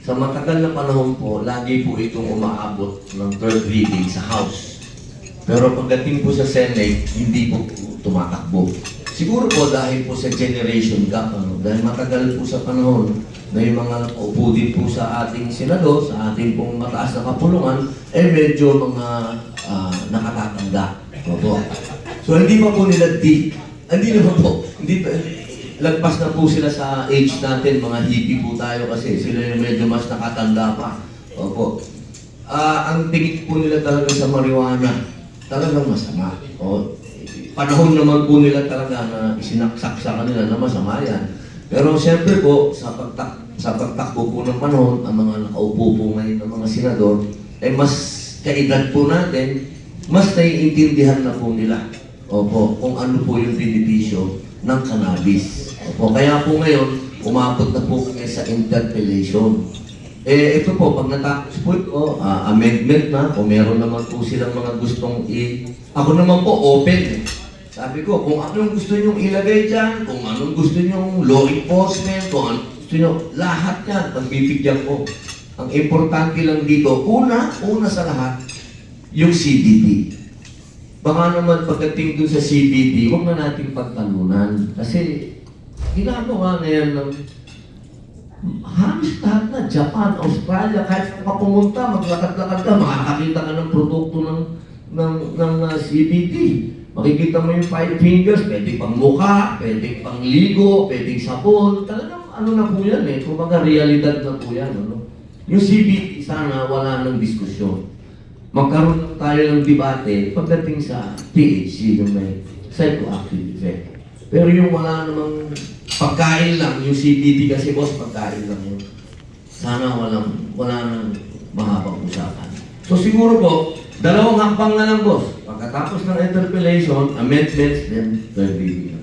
sa matagal na panahon po, lagi po itong umaabot ng third reading sa House. Pero pagdating po sa Senate, hindi po tumatakbo. Siguro po dahil po sa generation gap, dahil matagal po sa panahon na yung mga upo din po sa ating senador, sa ating pong mataas na kapulungan, medyo mga nakatatanda. Opo. So hindi pa po nila hindi naman po, lagpas na po sila sa age natin, mga hippie po tayo kasi sila yung medyo mas nakatanda pa. Opo. Ang tingin po nila talaga sa marijuana, talagang masama. Panahon naman po nila talaga na isinaksak sa kanila na masama yan. Pero siyempre po, sa pagtakbo po ng panahon, ang mga nakaupo po ngayon ng mga senador, mas kaedad po natin, mas naiintindihan na po nila. Opo, kung ano po yung benepisyo ng cannabis. Opo, kaya po ngayon, umabot na po kami sa interpellation. Ito po, pag natapos po ito, amendment na, o meron naman po silang mga gustong Ako naman po, open. Sabi ko, kung anong gusto nyong ilagay dyan, kung anong gusto nyong law enforcement, kung anong gusto nyo, lahat yan, pagbibigyan ko. Ang importante lang dito, una sa lahat, yung CBD. Baka naman pagdating dun sa CBD, huwag na natin pagtalunan. Kasi ginagawa na yan ng halos lahat na, Japan, Australia, kahit ka pumunta, maglakad-lakad ka, makakakita ka ng produkto ng CBD. Makikita mo yung 5 fingers, pwede pang mukha, pwede pang ligo, pwede sabon. Talagang ano na po yan kumbaga realidad na po yan. Yung CBD, sana wala ng diskusyon. Magkaroon lang tayo ng debate pagdating sa THC, yung may psychoactive effect. Pero yung wala namang pagkain lang, yung CBD kasi boss, pagkain lang yun. Sana wala nang mahabang usapan. So siguro po, 2 hakbang na lang boss. Pagkatapos ng interpellation, amendments, then third reading.